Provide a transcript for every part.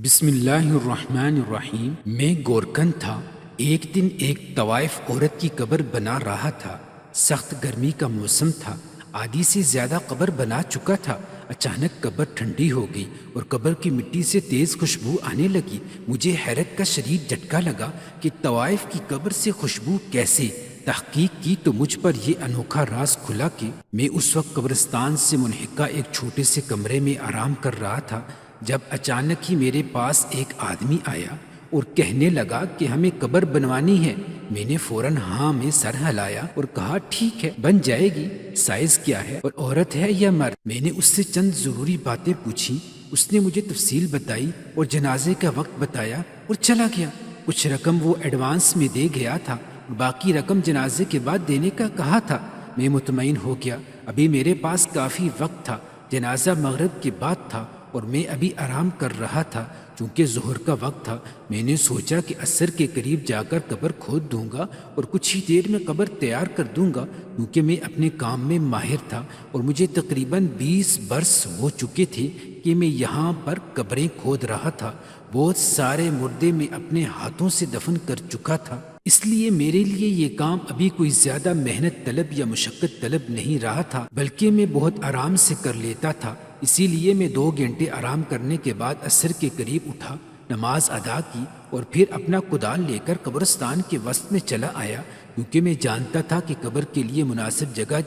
بسم اللہ الرحمن الرحیم۔ میں گورکن تھا۔ ایک دن ایک طوائف عورت کی قبر بنا رہا تھا۔ سخت گرمی کا موسم تھا، آدھی سے زیادہ قبر بنا چکا تھا۔ اچانک قبر ٹھنڈی ہو گئی اور قبر کی مٹی سے تیز خوشبو آنے لگی۔ مجھے حیرت کا شدید جھٹکا لگا کہ طوائف کی قبر سے خوشبو کیسے؟ تحقیق کی تو مجھ پر یہ انوکھا راز کھلا کہ میں اس وقت قبرستان سے منحقہ ایک چھوٹے سے کمرے میں آرام کر رہا تھا جب اچانک ہی میرے پاس ایک آدمی آیا اور کہنے لگا کہ ہمیں قبر بنوانی ہے۔ میں نے فوراً ہاں میں سر ہلایا اور کہا ٹھیک ہے، بن جائے گی۔ سائز کیا ہے اور عورت ہے یا مرد؟ میں نے اس سے چند ضروری باتیں پوچھی۔ اس نے مجھے تفصیل بتائی اور جنازے کا وقت بتایا اور چلا گیا۔ کچھ رقم وہ ایڈوانس میں دے گیا تھا اور باقی رقم جنازے کے بعد دینے کا کہا تھا۔ میں مطمئن ہو گیا۔ ابھی میرے پاس کافی وقت تھا۔ جنازہ مغرب کے بعد تھا اور میں ابھی آرام کر رہا تھا۔ چونکہ ظہر کا وقت تھا، میں نے سوچا کہ عصر کے قریب جا کر قبر کھود دوں گا اور کچھ ہی دیر میں قبر تیار کر دوں گا، کیونکہ میں اپنے کام میں ماہر تھا اور مجھے تقریباً 20 برس ہو چکے تھے کہ میں یہاں پر قبریں کھود رہا تھا۔ بہت سارے مردے میں اپنے ہاتھوں سے دفن کر چکا تھا، اس لیے میرے لیے یہ کام ابھی کوئی زیادہ محنت طلب یا مشقت طلب نہیں رہا تھا، بلکہ میں بہت آرام سے کر لیتا تھا۔ اسی لیے میں 2 گھنٹے آرام کرنے کے بعد عصر کے قریب اٹھا، نماز ادا کی اور پھر اپنا کدال لے کر قبرستان کے وسط میں چلا آیا، کیونکہ میں جانتا تھا کہ قبر کے لیے مناسب جگہ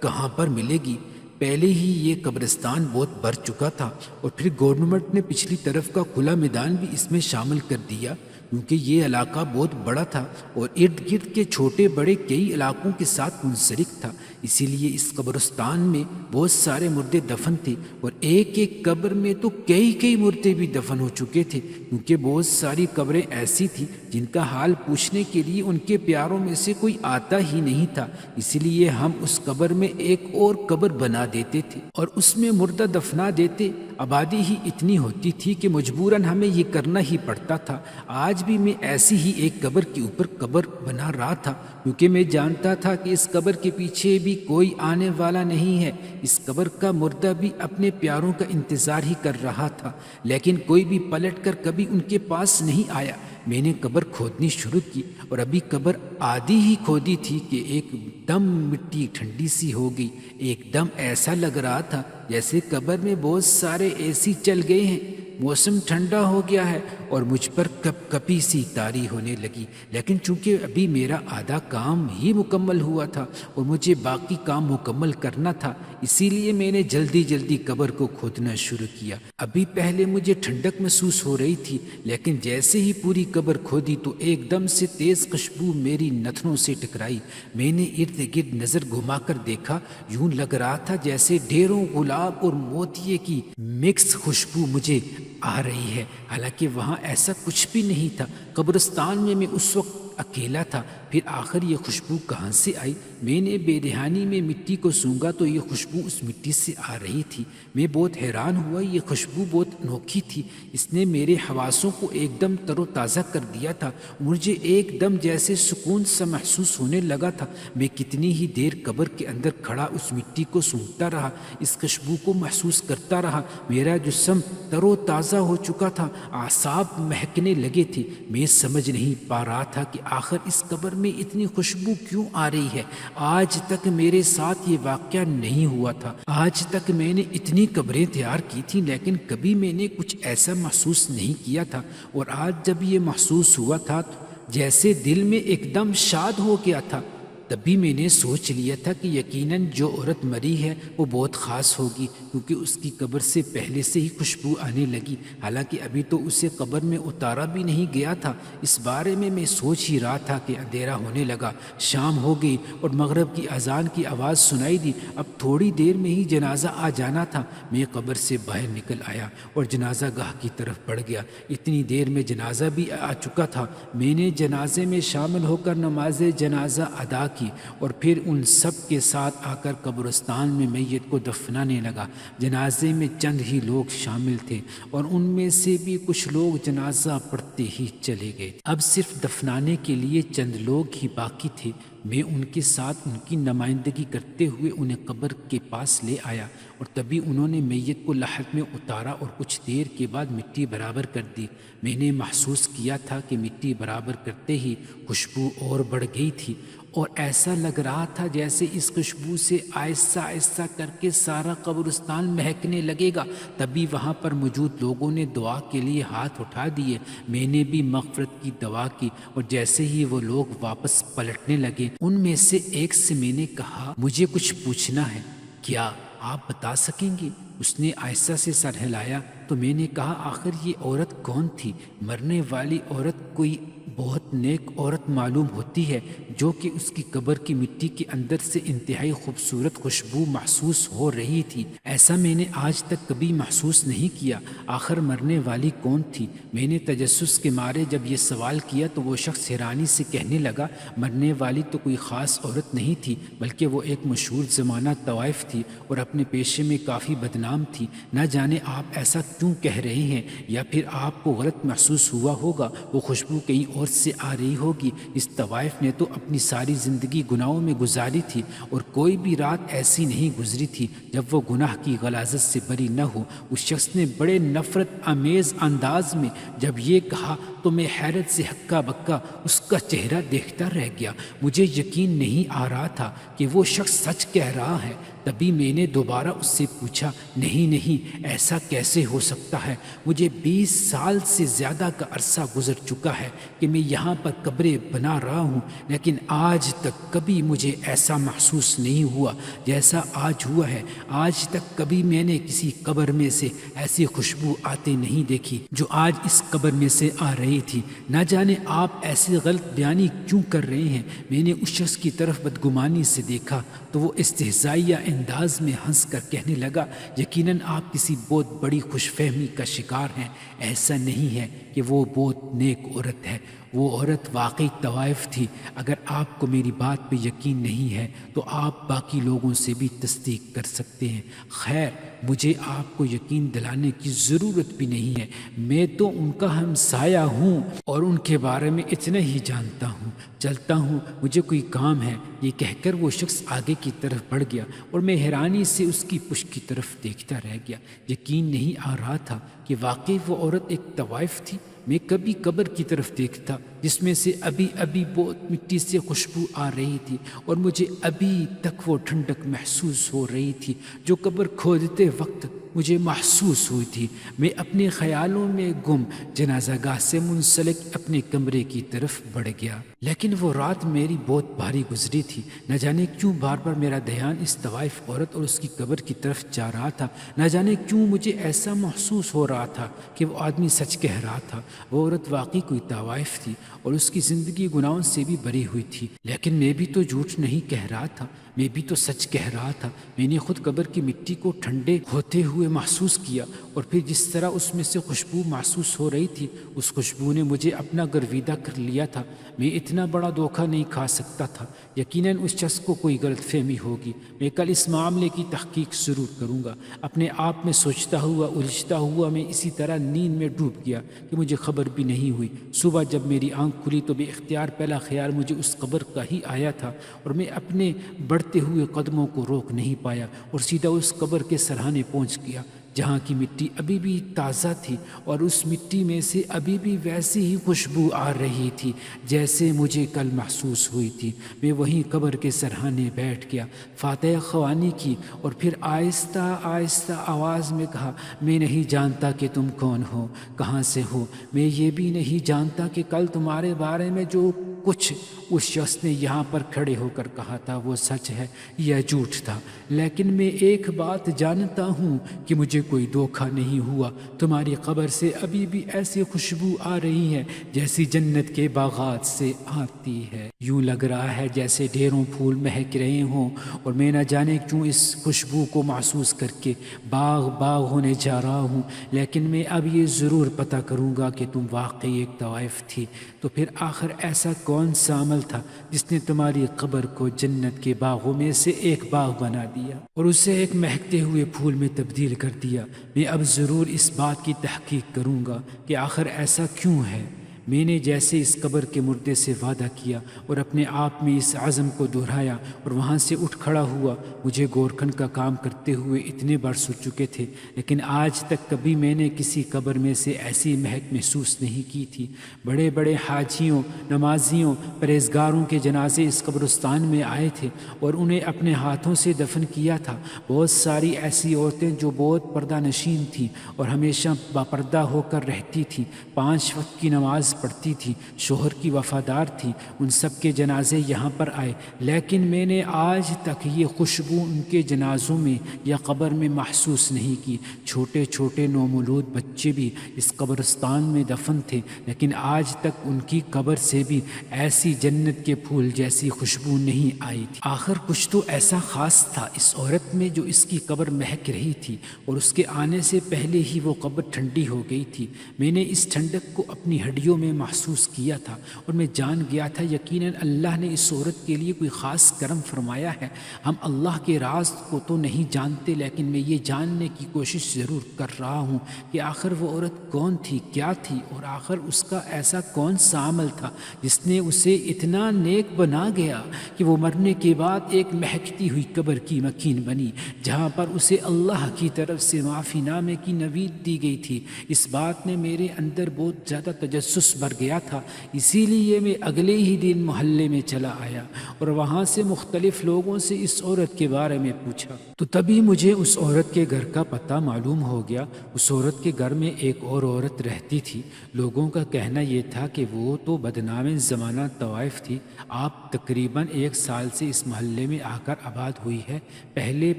کہاں پر ملے گی۔ پہلے ہی یہ قبرستان بہت بھر چکا تھا اور پھر گورنمنٹ نے پچھلی طرف کا کھلا میدان بھی اس میں شامل کر دیا، کیونکہ یہ علاقہ بہت بڑا تھا اور ارد گرد کے چھوٹے بڑے کئی علاقوں کے ساتھ منسلک تھا۔ اسی لیے اس قبرستان میں بہت سارے مردے دفن تھے اور ایک ایک قبر میں تو کئی مردے بھی دفن ہو چکے تھے، کیونکہ بہت ساری قبریں ایسی تھیں جن کا حال پوچھنے کے لیے ان کے پیاروں میں سے کوئی آتا ہی نہیں تھا۔ اسی لیے ہم اس قبر میں ایک اور قبر بنا دیتے تھے اور اس میں مردہ دفنا دیتے۔ آبادی ہی اتنی ہوتی تھی کہ مجبوراً ہمیں یہ کرنا ہی پڑتا تھا۔ آج بھی میں ایسی ہی ایک قبر کے اوپر قبر بنا رہا تھا، کیونکہ میں جانتا تھا کہ اس قبر کے پیچھے بھی کوئی آنے والا نہیں ہے۔ اس قبر کا مردہ بھی اپنے پیاروں کا انتظار ہی کر رہا تھا، لیکن کوئی بھی پلٹ کر کبھی ان کے پاس نہیں آیا۔ میں نے قبر کھودنی شروع کی اور ابھی قبر آدھی ہی کھودی تھی کہ ایک دم مٹی ٹھنڈی سی ہو گئی۔ ایک دم ایسا لگ رہا تھا جیسے قبر میں بہت سارے اے سی چل گئے ہیں۔ موسم ٹھنڈا ہو گیا ہے اور مجھ پر کپ کپی سی طاری ہونے لگی، لیکن چونکہ ابھی میرا آدھا کام ہی مکمل ہوا تھا اور مجھے باقی کام مکمل کرنا تھا، اسی لیے میں نے جلدی قبر کو کھودنا شروع کیا۔ ابھی پہلے مجھے ٹھنڈک محسوس ہو رہی تھی، لیکن جیسے ہی پوری قبر کھودی تو ایک دم سے تیز خوشبو میری نتنوں سے ٹکرائی۔ میں نے ارد گرد نظر گھما کر دیکھا، یوں لگ رہا تھا جیسے ڈھیروں گلاب اور موتیے کی مکس خوشبو مجھے آ رہی ہے، حالانکہ وہاں ایسا کچھ بھی نہیں تھا۔ قبرستان میں اس وقت اکیلا تھا۔ پھر آخر یہ خوشبو کہاں سے آئی؟ میں نے بے دھیانی میں مٹی کو سونگا تو یہ خوشبو اس مٹی سے آ رہی تھی۔ میں بہت حیران ہوا، یہ خوشبو بہت انوکھی تھی۔ اس نے میرے حواسوں کو ایک دم تر و تازہ کر دیا تھا۔ مجھے ایک دم جیسے سکون سا محسوس ہونے لگا تھا۔ میں کتنی ہی دیر قبر کے اندر کھڑا اس مٹی کو سونگتا رہا، اس خوشبو کو محسوس کرتا رہا۔ میرا جسم تر و تازہ ہو چکا تھا، اعصاب مہکنے لگے تھے۔ میں سمجھ نہیں پا رہا تھا کہ آخر اس قبر میں اتنی خوشبو کیوں آ رہی ہے۔ آج تک میرے ساتھ یہ واقعہ نہیں ہوا تھا۔ آج تک میں نے اتنی قبریں تیار کی تھیں، لیکن کبھی میں نے کچھ ایسا محسوس نہیں کیا تھا، اور آج جب یہ محسوس ہوا تھا جیسے دل میں ایک دم شاد ہو گیا تھا۔ تبھی میں نے سوچ لیا تھا کہ یقیناً جو عورت مری ہے وہ بہت خاص ہوگی، کیونکہ اس کی قبر سے پہلے سے ہی خوشبو آنے لگی، حالانکہ ابھی تو اسے قبر میں اتارا بھی نہیں گیا تھا۔ اس بارے میں سوچ ہی رہا تھا کہ اندھیرا ہونے لگا، شام ہو گئی اور مغرب کی اذان کی آواز سنائی دی۔ اب تھوڑی دیر میں ہی جنازہ آ جانا تھا۔ میں قبر سے باہر نکل آیا اور جنازہ گاہ کی طرف بڑھ گیا۔ اتنی دیر میں جنازہ بھی آ چکا تھا۔ میں نے جنازے میں شامل ہو کر نماز جنازہ ادا کی اور پھر ان سب کے ساتھ آ کر قبرستان میں میت کو دفنانے لگا۔ جنازے میں چند ہی لوگ شامل تھے اور ان میں سے بھی کچھ لوگ جنازہ پڑھتے ہی چلے گئے۔ اب صرف دفنانے کے لیے چند لوگ ہی باقی تھے۔ میں ان کے ساتھ ان کی نمائندگی کرتے ہوئے انہیں قبر کے پاس لے آیا اور تبھی انہوں نے میت کو لحد میں اتارا اور کچھ دیر کے بعد مٹی برابر کر دی۔ میں نے محسوس کیا تھا کہ مٹی برابر کرتے ہی خوشبو اور بڑھ گئی تھی اور ایسا لگ رہا تھا جیسے اس خوشبو سے آہستہ آہستہ کر کے سارا قبرستان مہکنے لگے گا۔ تبھی وہاں پر موجود لوگوں نے دعا کے لیے ہاتھ اٹھا دیے۔ میں نے بھی مغفرت کی دعا کی اور جیسے ہی وہ لوگ واپس پلٹنے لگے ان میں سے ایک سے میں نے کہا، مجھے کچھ پوچھنا ہے، کیا آپ بتا سکیں گے؟ اس نے آہستہ سے سر ہلایا تو میں نے کہا، آخر یہ عورت کون تھی؟ مرنے والی عورت کوئی بہت نیک عورت معلوم ہوتی ہے جو کہ اس کی قبر کی مٹی کے اندر سے انتہائی خوبصورت خوشبو محسوس ہو رہی تھی۔ ایسا میں نے آج تک کبھی محسوس نہیں کیا۔ آخر مرنے والی کون تھی؟ میں نے تجسس کے مارے جب یہ سوال کیا تو وہ شخص حیرانی سے کہنے لگا، مرنے والی تو کوئی خاص عورت نہیں تھی بلکہ وہ ایک مشہور زمانہ طوائف تھی اور اپنے پیشے میں کافی بدنام تھی۔ نہ جانے آپ ایسا کیوں کہہ رہے ہیں، یا پھر آپ کو غلط محسوس ہوا ہوگا، وہ خوشبو کہیں اور سے آ رہی ہوگی۔ اس طوائف نے تو اپنی ساری زندگی گناہوں میں گزاری تھی اور کوئی بھی رات ایسی نہیں گزری تھی جب وہ گناہ کی غلاظت سے بری نہ ہو۔ اس شخص نے بڑے نفرت آمیز انداز میں جب یہ کہا تو میں حیرت سے ہکا بکا اس کا چہرہ دیکھتا رہ گیا۔ مجھے یقین نہیں آ رہا تھا کہ وہ شخص سچ کہہ رہا ہے۔ تبھی میں نے دوبارہ اس سے پوچھا، نہیں، ایسا کیسے ہو سکتا ہے؟ مجھے 20 سال سے زیادہ کا عرصہ گزر چکا ہے کہ میں یہاں پر قبریں بنا رہا ہوں، لیکن آج تک کبھی مجھے ایسا محسوس نہیں ہوا جیسا آج ہوا ہے۔ آج تک کبھی میں نے کسی قبر میں سے ایسی خوشبو آتے نہیں دیکھی جو آج اس قبر میں سے آ رہی تھی۔ نہ جانے آپ ایسی غلط بیانی کیوں کر رہے ہیں۔ میں نے اس شخص کی طرف بدگمانی سے دیکھا تو وہ استہزائیہ انداز میں ہنس کر کہنے لگا، یقیناً آپ کسی بہت بڑی خوش فہمی کا شکار ہیں۔ ایسا نہیں ہے کہ وہ بہت نیک عورت ہے، وہ عورت واقعی طوائف تھی۔ اگر آپ کو میری بات پہ یقین نہیں ہے تو آپ باقی لوگوں سے بھی تصدیق کر سکتے ہیں۔ خیر، مجھے آپ کو یقین دلانے کی ضرورت بھی نہیں ہے، میں تو ان کا ہمسایہ ہوں اور ان کے بارے میں اتنا ہی جانتا ہوں۔ چلتا ہوں، مجھے کوئی کام ہے۔ یہ کہہ کر وہ شخص آگے کی طرف بڑھ گیا اور میں حیرانی سے اس کی پشت کی طرف دیکھتا رہ گیا۔ یقین نہیں آ رہا تھا کہ واقعی وہ عورت ایک طوائف تھی۔ میں کبھی قبر کی طرف دیکھتا جس میں سے ابھی بہت مٹی سے خوشبو آ رہی تھی اور مجھے ابھی تک وہ ٹھنڈک محسوس ہو رہی تھی جو قبر کھودتے وقت مجھے محسوس ہوئی تھی۔ میں اپنے خیالوں میں گم جنازہ گاہ سے منسلک اپنے کمرے کی طرف بڑھ گیا۔ لیکن وہ رات میری بہت بھاری گزری تھی۔ نہ جانے کیوں بار بار میرا دھیان اس طوائف عورت اور اس کی قبر کی طرف جا رہا تھا۔ نہ جانے کیوں مجھے ایسا محسوس ہو رہا تھا کہ وہ آدمی سچ کہہ رہا تھا۔ وہ عورت واقعی کوئی طوائف تھی اور اس کی زندگی گناہوں سے بھی بری ہوئی تھی، لیکن میں بھی تو جھوٹ نہیں کہہ رہا تھا، میں بھی تو سچ کہہ رہا تھا۔ میں نے خود قبر کی مٹی کو ٹھنڈے ہوتے ہوئے محسوس کیا اور پھر جس طرح اس میں سے خوشبو محسوس ہو رہی تھی، اس خوشبو نے مجھے اپنا گرویدہ کر لیا تھا۔ میں اتنا بڑا دھوکہ نہیں کھا سکتا تھا۔ یقیناً اس شخص کو کوئی غلط فہمی ہوگی۔ میں کل اس معاملے کی تحقیق ضرور کروں گا۔ اپنے آپ میں سوچتا ہوا الجھتا ہوا میں اسی طرح نیند میں ڈوب گیا کہ مجھے خبر بھی نہیں ہوئی۔ صبح جب میری آنکھ کھلی تو بے اختیار پہلا خیال مجھے اس قبر کا ہی آیا تھا اور میں اپنے بڑھتے ہوئے قدموں کو روک نہیں پایا اور سیدھا اس قبر کے سرہانے پہنچ گیا جہاں کی مٹی ابھی بھی تازہ تھی اور اس مٹی میں سے ابھی بھی ویسی ہی خوشبو آ رہی تھی جیسے مجھے کل محسوس ہوئی تھی۔ میں وہیں قبر کے سرہانے بیٹھ گیا، فاتحہ خوانی کی اور پھر آہستہ آہستہ آواز میں کہا، میں نہیں جانتا کہ تم کون ہو، کہاں سے ہو۔ میں یہ بھی نہیں جانتا کہ کل تمہارے بارے میں جو کچھ اس شخص نے یہاں پر کھڑے ہو کر کہا تھا وہ سچ ہے یا جھوٹ تھا، لیکن میں ایک بات جانتا ہوں کہ مجھے کوئی دھوکہ نہیں ہوا۔ تمہاری قبر سے ابھی بھی ایسی خوشبو آ رہی ہے جیسی جنت کے باغات سے آتی ہے۔ یوں لگ رہا ہے جیسے ڈھیروں پھول مہک رہے ہوں اور میں نہ جانے کیوں اس خوشبو کو محسوس کر کے باغ ہونے جا رہا ہوں، لیکن میں اب یہ ضرور پتہ کروں گا کہ تم واقعی ایک طوائف تھی۔ تو پھر آخر ایسا کون سا عمل عمل تھا جس نے تمہاری قبر کو جنت کے باغوں میں سے ایک باغ بنا دیا اور اسے ایک مہکتے ہوئے پھول میں تبدیل کر دیا۔ میں اب ضرور اس بات کی تحقیق کروں گا کہ آخر ایسا کیوں ہے۔ میں نے جیسے اس قبر کے مردے سے وعدہ کیا اور اپنے آپ میں اس عزم کو دہرایا اور وہاں سے اٹھ کھڑا ہوا، مجھے گورکھن کا کام کرتے ہوئے اتنے برس ہو چکے تھے، لیکن آج تک کبھی میں نے کسی قبر میں سے ایسی مہک محسوس نہیں کی تھی۔ بڑے بڑے حاجیوں، نمازیوں، پرہیزگاروں کے جنازے اس قبرستان میں آئے تھے اور انہیں اپنے ہاتھوں سے دفن کیا تھا۔ بہت ساری ایسی عورتیں جو بہت پردہ نشین تھیں اور ہمیشہ باپردہ ہو کر رہتی تھیں، 5 وقت کی نماز پڑھتی تھی، شوہر کی وفادار تھی، ان سب کے جنازے یہاں پر آئے، لیکن میں نے آج تک یہ خوشبو ان کے جنازوں میں یا قبر میں محسوس نہیں کی۔ چھوٹے چھوٹے نومولود بچے بھی اس قبرستان میں دفن تھے، لیکن آج تک ان کی قبر سے بھی ایسی جنت کے پھول جیسی خوشبو نہیں آئی تھی۔ آخر کچھ تو ایسا خاص تھا اس عورت میں جو اس کی قبر مہک رہی تھی، اور اس کے آنے سے پہلے ہی وہ قبر ٹھنڈی ہو گئی تھی۔ میں نے اس ٹھنڈک کو اپنی ہڈیوں میں محسوس کیا تھا اور میں جان گیا تھا یقیناً اللہ نے اس عورت کے لیے کوئی خاص کرم فرمایا ہے۔ ہم اللہ کے راز کو تو نہیں جانتے، لیکن میں یہ جاننے کی کوشش ضرور کر رہا ہوں کہ آخر وہ عورت کون تھی، کیا تھی، اور آخر اس کا ایسا کون سا عمل تھا جس نے اسے اتنا نیک بنا گیا کہ وہ مرنے کے بعد ایک مہکتی ہوئی قبر کی مکین بنی، جہاں پر اسے اللہ کی طرف سے معافی نامے کی نوید دی گئی تھی۔ اس بات نے میرے اندر بہت زیادہ تجسس بھر گیا تھا، اسی لیے میں اگلے ہی دن محلے میں چلا آیا اور وہاں سے مختلف لوگوں سے اس عورت کے بارے میں پوچھا، تو تبھی مجھے اس عورت کے گھر کا پتہ معلوم ہو گیا۔ اس عورت کے گھر میں ایک اور عورت رہتی تھی۔ لوگوں کا کہنا یہ تھا کہ وہ تو بدنام زمانہ طوائف تھی۔ آپ تقریباً 1 سال سے اس محلے میں آ کر آباد ہوئی ہے۔ پہلے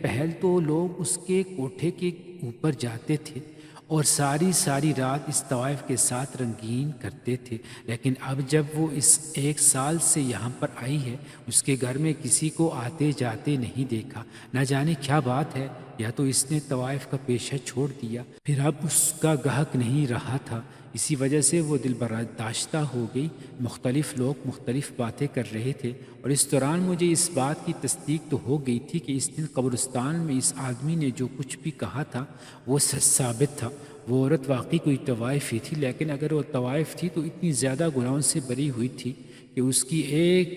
پہل تو لوگ اس کے کوٹھے کے اوپر جاتے تھے اور ساری رات اس طوائف کے ساتھ رنگین کرتے تھے، لیکن اب جب وہ اس 1 سال سے یہاں پر آئی ہے، اس کے گھر میں کسی کو آتے جاتے نہیں دیکھا۔ نہ جانے کیا بات ہے، یا تو اس نے طوائف کا پیشہ چھوڑ دیا، پھر اب اس کا گاہک نہیں رہا تھا، اسی وجہ سے وہ دل برداشتہ ہو گئی۔ مختلف لوگ مختلف باتیں کر رہے تھے اور اس دوران مجھے اس بات کی تصدیق تو ہو گئی تھی کہ اس دن قبرستان میں اس آدمی نے جو کچھ بھی کہا تھا وہ سچ ثابت تھا۔ وہ عورت واقعی کوئی طوائف ہی تھی، لیکن اگر وہ طوائف تھی تو اتنی زیادہ گناہوں سے بری ہوئی تھی کہ اس کی ایک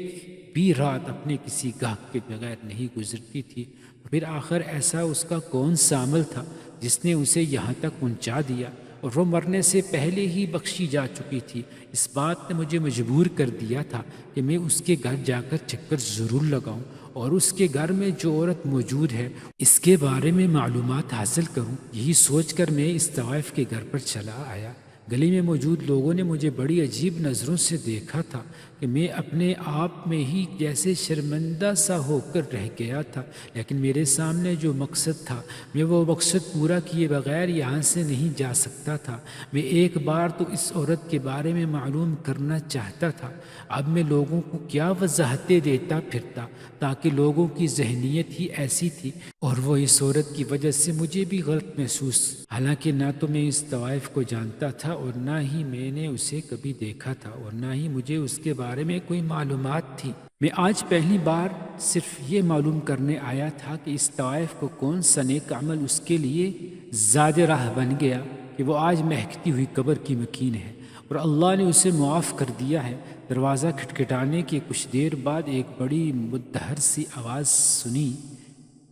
بھی رات اپنے کسی گاہک کے بغیر نہیں گزرتی تھی۔ پھر آخر ایسا اس کا کون سا عمل تھا جس نے اسے یہاں تک پہنچا دیا، اور وہ مرنے سے پہلے ہی بخشی جا چکی تھی۔ اس بات نے مجھے مجبور کر دیا تھا کہ میں اس کے گھر جا کر چکر ضرور لگاؤں اور اس کے گھر میں جو عورت موجود ہے اس کے بارے میں معلومات حاصل کروں۔ یہی سوچ کر میں اس طوائف کے گھر پر چلا آیا۔ گلی میں موجود لوگوں نے مجھے بڑی عجیب نظروں سے دیکھا تھا کہ میں اپنے آپ میں ہی جیسے شرمندہ سا ہو کر رہ گیا تھا، لیکن میرے سامنے جو مقصد تھا میں وہ مقصد پورا کیے بغیر یہاں سے نہیں جا سکتا تھا۔ میں ایک بار تو اس عورت کے بارے میں معلوم کرنا چاہتا تھا۔ اب میں لوگوں کو کیا وضاحتیں دیتا پھرتا، تاکہ لوگوں کی ذہنیت ہی ایسی تھی اور وہ اس عورت کی وجہ سے مجھے بھی غلط محسوس۔ حالانکہ نہ تو میں اس طوائف کو جانتا تھا اور نہ ہی میں نے اسے کبھی دیکھا تھا اور نہ ہی مجھے اس کے بارے میں کوئی معلومات تھی۔ میں آج پہلی بار صرف یہ معلوم کرنے آیا تھا کہ اس طوائف کو کون سا نیک عمل اس کے لیے زاد راہ بن گیا کہ وہ آج مہکتی ہوئی قبر کی مکین ہے اور اللہ نے اسے معاف کر دیا ہے۔ دروازہ کھٹکھٹانے کے کچھ دیر بعد ایک بڑی مدہر سی آواز سنی۔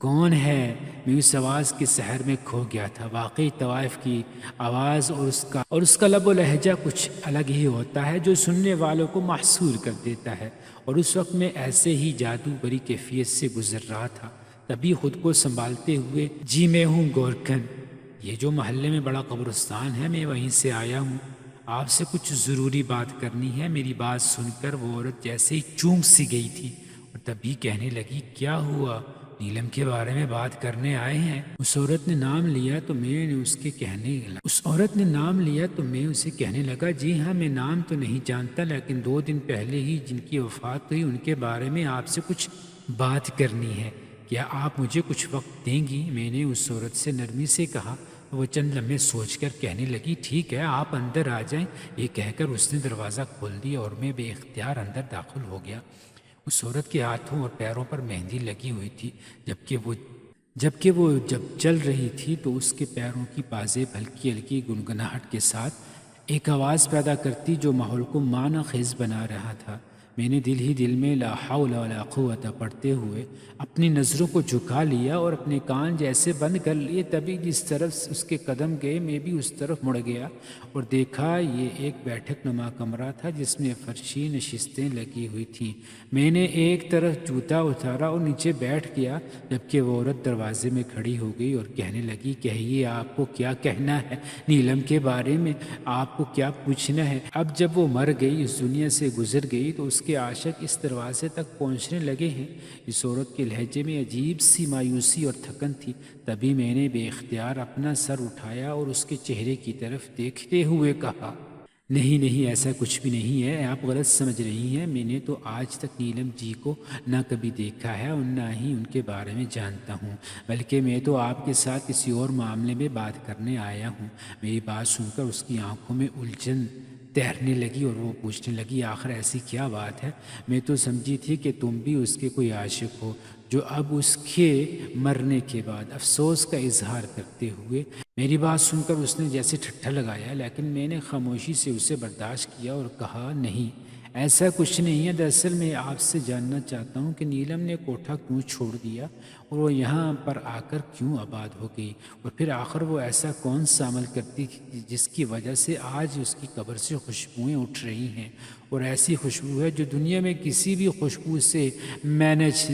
کون ہے؟ میں اس آواز کے سحر میں کھو گیا تھا۔ واقعی طوائف کی آواز اور اس کا لب و لہجہ کچھ الگ ہی ہوتا ہے جو سننے والوں کو محصور کر دیتا ہے، اور اس وقت میں ایسے ہی جادو بری کیفیت سے گزر رہا تھا۔ تبھی خود کو سنبھالتے ہوئے، جی میں ہوں گورکھن، یہ جو محلے میں بڑا قبرستان ہے میں وہیں سے آیا ہوں، آپ سے کچھ ضروری بات کرنی ہے۔ میری بات سن کر وہ عورت جیسے ہی چونک سی گئی تھی اور تبھی کہنے لگی، کیا ہوا؟ نیلم کے بارے میں بات کرنے آئے ہیں؟ اس عورت نے نام لیا تو میں اسے کہنے لگا، جی ہاں، میں نام تو نہیں جانتا، لیکن 2 دن پہلے ہی جن کی وفات ہوئی ان کے بارے میں آپ سے کچھ بات کرنی ہے۔ کیا آپ مجھے کچھ وقت دیں گی؟ میں نے اس عورت سے نرمی سے کہا۔ وہ چند لمحے سوچ کر کہنے لگی ٹھیک ہے آپ اندر آ جائیں۔ یہ کہہ کر اس نے دروازہ کھول دیا اور میں بے اختیار اندر داخل ہو گیا۔ اس عورت کے ہاتھوں اور پیروں پر مہندی لگی ہوئی تھی، جبکہ وہ جب چل رہی تھی تو اس کے پیروں کی پازیب ہلکی ہلکی گنگناہٹ کے ساتھ ایک آواز پیدا کرتی جو ماحول کو معنی خیز بنا رہا تھا۔ میں نے دل ہی دل میں لا حول ولا قوت پڑھتے ہوئے اپنی نظروں کو جھکا لیا اور اپنے کان جیسے بند کر لیے۔ تبھی جس طرف اس کے قدم گئے میں بھی اس طرف مڑ گیا اور دیکھا یہ ایک بیٹھک نما کمرہ تھا جس میں فرشی نشستیں لگی ہوئی تھیں۔ میں نے ایک طرف جوتا اتارا اور نیچے بیٹھ گیا، جبکہ وہ عورت دروازے میں کھڑی ہو گئی اور کہنے لگی کہیے آپ کو کیا کہنا ہے نیلم کے بارے میں، آپ کو کیا پوچھنا ہے؟ اب جب وہ مر گئی، اس دنیا سے گزر گئی، تو اس کے عاشق اس دروازے تک پہنچنے لگے ہیں۔ اس عورت کے لہجے میں عجیب سی مایوسی اور تھکن تھی۔ تبھی میں نے بے اختیار اپنا سر اٹھایا اور اس کے چہرے کی طرف دیکھتے ہوئے کہا نہیں نہیں ایسا کچھ بھی نہیں ہے، آپ غلط سمجھ رہی ہیں۔ میں نے تو آج تک نیلم جی کو نہ کبھی دیکھا ہے اور نہ ہی ان کے بارے میں جانتا ہوں، بلکہ میں تو آپ کے ساتھ کسی اور معاملے میں بات کرنے آیا ہوں۔ میری بات سن کر اس کی آنکھوں میں الجھن تیرنے لگی اور وہ پوچھنے لگی آخر ایسی کیا بات ہے؟ میں تو سمجھی تھی کہ تم بھی اس کے کوئی عاشق ہو، جو اب اس کے مرنے کے بعد افسوس کا اظہار کرتے ہوئے۔ میری بات سن کر اس نے جیسے ٹھٹھا لگایا، لیکن میں نے خاموشی سے اسے برداشت کیا اور کہا نہیں ایسا کچھ نہیں ہے۔ دراصل میں آپ سے جاننا چاہتا ہوں کہ نیلم نے کوٹھا کیوں چھوڑ دیا اور وہ یہاں پر آ کر کیوں آباد ہو گئی، اور پھر آخر وہ ایسا کون سا عمل کرتی جس کی وجہ سے آج اس کی قبر سے خوشبوئیں اٹھ رہی ہیں، اور ایسی خوشبو ہے جو دنیا میں کسی بھی خوشبو سے میچ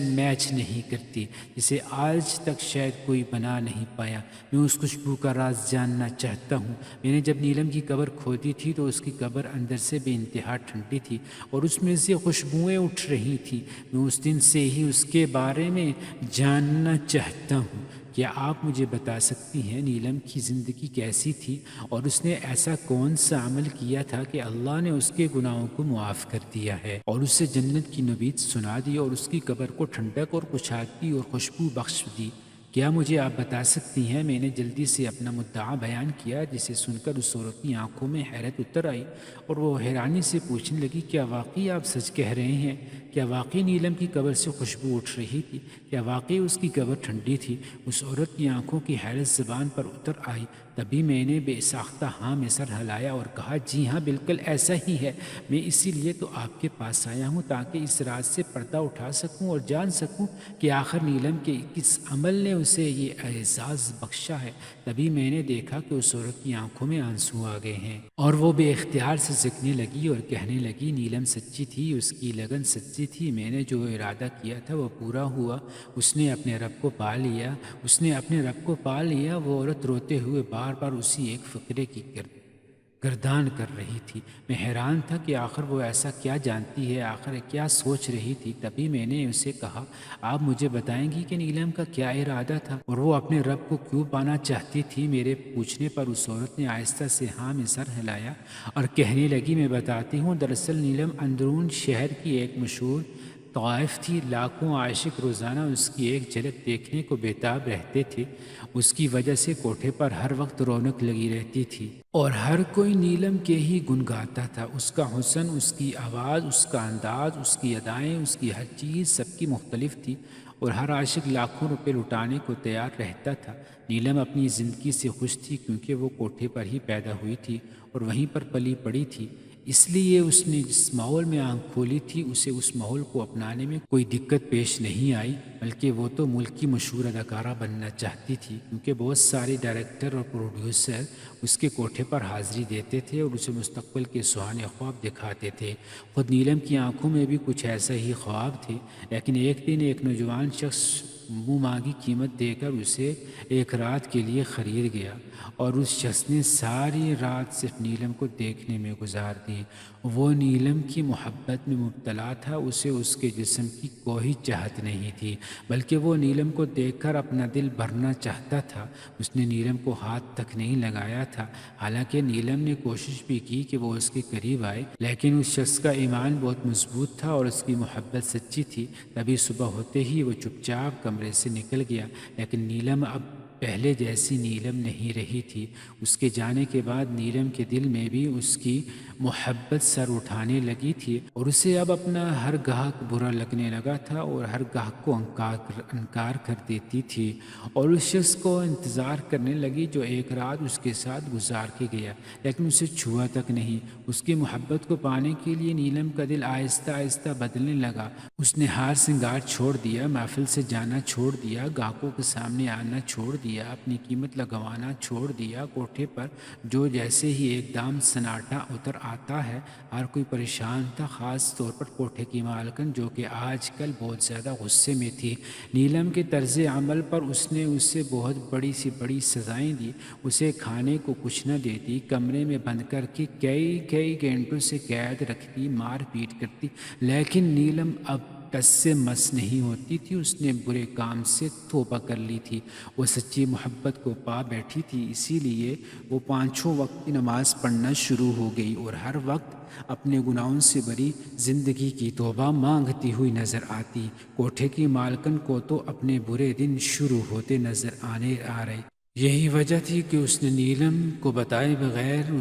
نہیں کرتی، جسے آج تک شاید کوئی بنا نہیں پایا۔ میں اس خوشبو کا راز جاننا چاہتا ہوں۔ میں نے جب نیلم کی قبر کھودی تھی تو اس کی قبر اندر سے بے انتہا ٹھنڈی تھی اور اس میں سے خوشبوئیں اٹھ رہی تھیں۔ میں اس دن سے ہی اس کے بارے میں جاننا چاہتا ہوں۔ کیا آپ مجھے بتا سکتی ہیں نیلم کی زندگی کیسی تھی اور اس نے ایسا کون سا عمل کیا تھا کہ اللہ نے اس کے گناہوں کو معاف کر دیا ہے اور اسے جنت کی نوید سنا دی اور اس کی قبر کو ٹھنڈک اور کشادگی اور خوشبو بخش دی؟ کیا مجھے آپ بتا سکتی ہیں؟ میں نے جلدی سے اپنا مدعا بیان کیا، جسے سن کر اس عورت کی آنکھوں میں حیرت اتر آئی اور وہ حیرانی سے پوچھنے لگی کیا واقعی آپ سچ کہہ رہے ہیں؟ کیا واقعی نیلم کی قبر سے خوشبو اٹھ رہی تھی؟ کیا واقعی اس کی قبر ٹھنڈی تھی؟ اس عورت کی آنکھوں کی حیرت زبان پر اتر آئی۔ تبھی میں نے بے ساختہ ہاں میں سر ہلایا اور کہا جی ہاں بالکل ایسا ہی ہے۔ میں اسی لیے تو آپ کے پاس آیا ہوں تاکہ اس راز سے پردہ اٹھا سکوں اور جان سکوں کہ آخر نیلم کے کس عمل نے اسے یہ اعزاز بخشا ہے۔ تبھی میں نے دیکھا کہ اس عورت کی آنکھوں میں آنسو آ گئے ہیں اور وہ بے اختیار سے سکنے لگی اور کہنے لگی نیلم سچی تھی، اس کی لگن سچی تھی، میں نے جو ارادہ کیا تھا وہ پورا ہوا، اس نے اپنے رب کو پا لیا، اس نے اپنے رب کو پا لیا۔ وہ عورت روتے ہوئے بار بار اسی ایک فقرے کی گردان کر رہی تھی۔ میں حیران تھا کہ آخر وہ ایسا کیا جانتی ہے، آخر کیا سوچ رہی تھی۔ تبھی میں نے اسے کہا آپ مجھے بتائیں گی کہ نیلم کا کیا ارادہ تھا اور وہ اپنے رب کو کیوں پانا چاہتی تھی؟ میرے پوچھنے پر اس عورت نے آہستہ سے ہاں میں سر ہلایا اور کہنے لگی میں بتاتی ہوں۔ دراصل نیلم اندرون شہر کی ایک مشہور طائف تھی، لاکھوں عاشق روزانہ اس کی ایک جھلک دیکھنے کو بےتاب رہتے تھے۔ اس کی وجہ سے کوٹھے پر ہر وقت رونق لگی رہتی تھی اور ہر کوئی نیلم کے ہی گن گاتا تھا۔ اس کا حسن، اس کی آواز، اس کا انداز، اس کی ادائیں، اس کی ہر چیز سب کی مختلف تھی اور ہر عاشق لاکھوں روپے لٹانے کو تیار رہتا تھا۔ نیلم اپنی زندگی سے خوش تھی کیونکہ وہ کوٹھے پر ہی پیدا ہوئی تھی اور وہیں پر پلی پڑی تھی، اس لیے اس نے جس ماحول میں آنکھ کھولی تھی اسے اس ماحول کو اپنانے میں کوئی دقت پیش نہیں آئی، بلکہ وہ تو ملک کی مشہور اداکارہ بننا چاہتی تھی کیونکہ بہت سارے ڈائریکٹر اور پروڈیوسر اس کے کوٹھے پر حاضری دیتے تھے اور اسے مستقبل کے سہانے خواب دکھاتے تھے۔ خود نیلم کی آنکھوں میں بھی کچھ ایسا ہی خواب تھے، لیکن ایک دن ایک نوجوان شخص منہ مانگی قیمت دے کر اسے ایک رات کے لیے خرید گیا اور اس شخص نے ساری رات صرف نیلم کو دیکھنے میں گزار دی۔ وہ نیلم کی محبت میں مبتلا تھا، اسے اس کے جسم کی کوئی چاہت نہیں تھی، بلکہ وہ نیلم کو دیکھ کر اپنا دل بھرنا چاہتا تھا۔ اس نے نیلم کو ہاتھ تک نہیں لگایا تھا، حالانکہ نیلم نے کوشش بھی کی کہ وہ اس کے قریب آئے، لیکن اس شخص کا ایمان بہت مضبوط تھا اور اس کی محبت سچی تھی۔ تبھی صبح ہوتے ہی وہ چپ چاپ کمرے سے نکل گیا، لیکن نیلم اب پہلے جیسی نیلم نہیں رہی تھی۔ اس کے جانے کے بعد نیلم کے دل میں بھی اس کی محبت سر اٹھانے لگی تھی، اور اسے اب اپنا ہر گاہک برا لگنے لگا تھا اور ہر گاہک کو انکار کر دیتی تھی، اور اس شخص کو انتظار کرنے لگی جو ایک رات اس کے ساتھ گزار کے گیا لیکن اسے چھوا تک نہیں۔ اس کی محبت کو پانے کے لیے نیلم کا دل آہستہ آہستہ بدلنے لگا۔ اس نے ہار سنگار چھوڑ دیا، محفل سے جانا چھوڑ دیا، گاہکوں کے سامنے آنا چھوڑ دیا، اپنی قیمت لگوانا چھوڑ دیا۔ کوٹھے پر جو جیسے ہی ایک دم سناٹا اتر آتا ہے، ہر کوئی پریشان تھا، خاص طور پر کوٹھے کی مالکن جو کہ آج کل بہت زیادہ غصے میں تھی۔ نیلم کے طرز عمل پر اس نے اسے بہت بڑی سزائیں دی، اسے کھانے کو کچھ نہ دیتی، کمرے میں بند کر کے کئی گھنٹوں سے قید رکھتی، مار پیٹ کرتی، لیکن نیلم اب ٹس سے مس نہیں ہوتی تھی۔ اس نے برے کام سے توبہ کر لی تھی، وہ سچی محبت کو پا بیٹھی تھی، اسی لیے وہ پانچوں وقت کی نماز پڑھنا شروع ہو گئی اور ہر وقت اپنے گناہوں سے بری زندگی کی توبہ مانگتی ہوئی نظر آتی۔ کوٹھے کی مالکن کو تو اپنے برے دن شروع ہوتے نظر آ رہے۔ یہی وجہ تھی کہ اس نے نیلم کو بتائے بغیر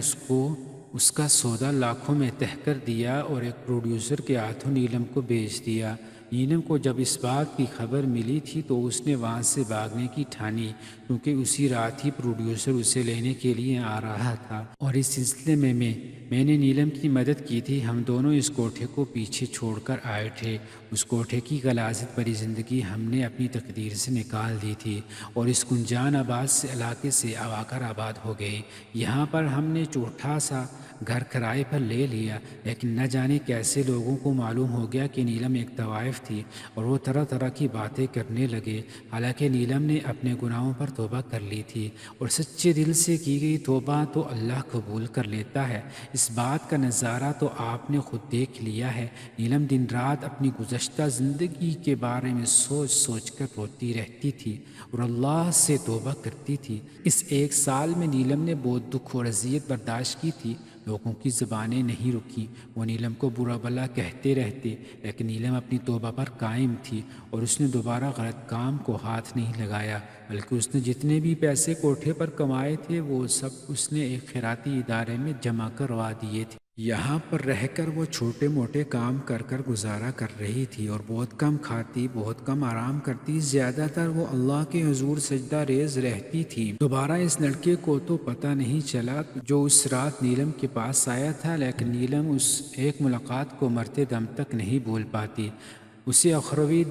اس کا سودا لاکھوں میں طے کر دیا اور ایک پروڈیوسر کے ہاتھوں نیلم کو بیچ دیا۔ نیلم کو جب اس بات کی خبر ملی تھی تو اس نے وہاں سے بھاگنے کی ٹھانی، کیونکہ اسی رات ہی پروڈیوسر اسے لینے کے لیے آ رہا تھا، اور اس سلسلے میں میں نے نیلم کی مدد کی تھی۔ ہم دونوں اس کوٹھے کو پیچھے چھوڑ کر آئے تھے۔ اس کوٹھے کی غلاظت بھری زندگی ہم نے اپنی تقدیر سے نکال دی تھی اور اس گنجان آباد سے علاقے سے آکر آباد ہو گئے۔ یہاں پر ہم نے چھوٹا سا گھر کرائے پر لے لیا، لیکن نہ جانے کیسے لوگوں کو معلوم ہو گیا کہ نیلم ایک طوائف تھی اور وہ طرح طرح کی باتیں کرنے لگے، حالانکہ نیلم نے اپنے گناہوں پر توبہ کر لی تھی، اور سچے دل سے کی گئی توبہ تو اللہ قبول کر لیتا ہے۔ اس بات کا نظارہ تو آپ نے خود دیکھ لیا ہے۔ نیلم دن رات اپنی گزشتہ زندگی کے بارے میں سوچ کر روتی رہتی تھی اور اللہ سے توبہ کرتی تھی۔ اس ایک سال میں نیلم نے بہت دکھ اور اذیت برداشت کی تھی، لوگوں کی زبانیں نہیں رکیں، وہ نیلم کو برا بھلا کہتے رہتے، لیکن نیلم اپنی توبہ پر قائم تھی اور اس نے دوبارہ غلط کام کو ہاتھ نہیں لگایا، بلکہ اس نے جتنے بھی پیسے کوٹھے پر کمائے تھے وہ سب اس نے ایک خیراتی ادارے میں جمع کروا دیے تھے۔ یہاں پر رہ کر وہ چھوٹے موٹے کام کر گزارا کر رہی تھی اور بہت کم کھاتی، بہت کم آرام کرتی، زیادہ تر وہ اللہ کے حضور سجدہ ریز رہتی تھی۔ دوبارہ اس لڑکے کو تو پتہ نہیں چلا جو اس رات نیلم کے پاس آیا تھا، لیکن نیلم اس ایک ملاقات کو مرتے دم تک نہیں بھول پاتی۔ اسے آخری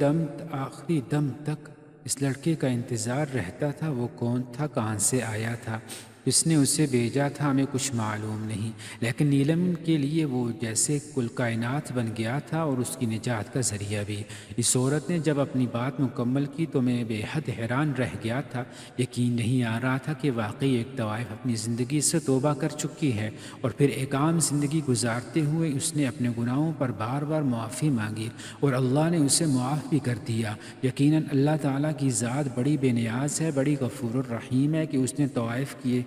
دم تک اس لڑکے کا انتظار رہتا تھا۔ وہ کون تھا، کہاں سے آیا تھا، جس نے اسے بھیجا تھا، ہمیں کچھ معلوم نہیں، لیکن نیلم کے لیے وہ جیسے کل کائنات بن گیا تھا اور اس کی نجات کا ذریعہ بھی۔ اس عورت نے جب اپنی بات مکمل کی تو میں بے حد حیران رہ گیا تھا۔ یقین نہیں آ رہا تھا کہ واقعی ایک طوائف اپنی زندگی سے توبہ کر چکی ہے اور پھر ایک عام زندگی گزارتے ہوئے اس نے اپنے گناہوں پر بار بار معافی مانگی اور اللہ نے اسے معاف بھی کر دیا۔ یقیناً اللہ تعالیٰ کی ذات بڑی بے نیاز ہے، بڑی غفور الرحیم ہے کہ اس نے طوائف کیے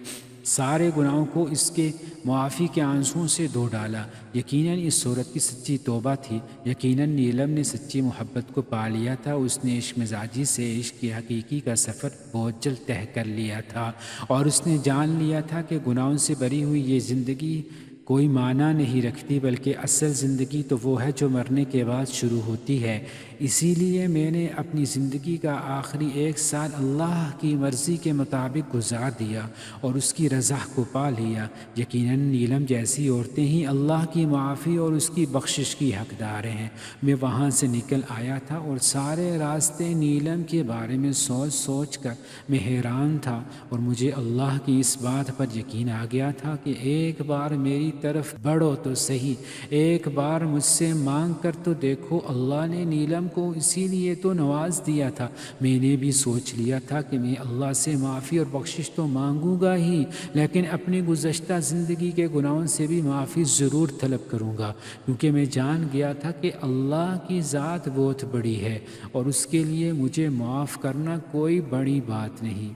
سارے گناہوں کو اس کے معافی کے آنسوؤں سے دھو ڈالا۔ یقیناً اس صورت کی سچی توبہ تھی۔ یقیناً نیلم نے سچی محبت کو پا لیا تھا، اس نے عشق مزاجی سے عشق کی حقیقی کا سفر بہت جلد طے کر لیا تھا اور اس نے جان لیا تھا کہ گناہوں سے بری ہوئی یہ زندگی کوئی معنی نہیں رکھتی، بلکہ اصل زندگی تو وہ ہے جو مرنے کے بعد شروع ہوتی ہے۔ اسی لیے میں نے اپنی زندگی کا آخری ایک سال اللہ کی مرضی کے مطابق گزار دیا اور اس کی رضا کو پا لیا۔ یقیناً نیلم جیسی عورتیں ہی اللہ کی معافی اور اس کی بخشش کی حقدار ہیں۔ میں وہاں سے نکل آیا تھا اور سارے راستے نیلم کے بارے میں سوچ کر میں حیران تھا، اور مجھے اللہ کی اس بات پر یقین آ گیا تھا کہ ایک بار میری طرف بڑھو تو صحیح، ایک بار مجھ سے مانگ کر تو دیکھو۔ اللہ نے نیلم کو اسی لیے تو نواز دیا تھا۔ میں نے بھی سوچ لیا تھا کہ میں اللہ سے معافی اور بخشش تو مانگوں گا ہی، لیکن اپنی گزشتہ زندگی کے گناہوں سے بھی معافی ضرور طلب کروں گا، کیونکہ میں جان گیا تھا کہ اللہ کی ذات بہت بڑی ہے اور اس کے لیے مجھے معاف کرنا کوئی بڑی بات نہیں۔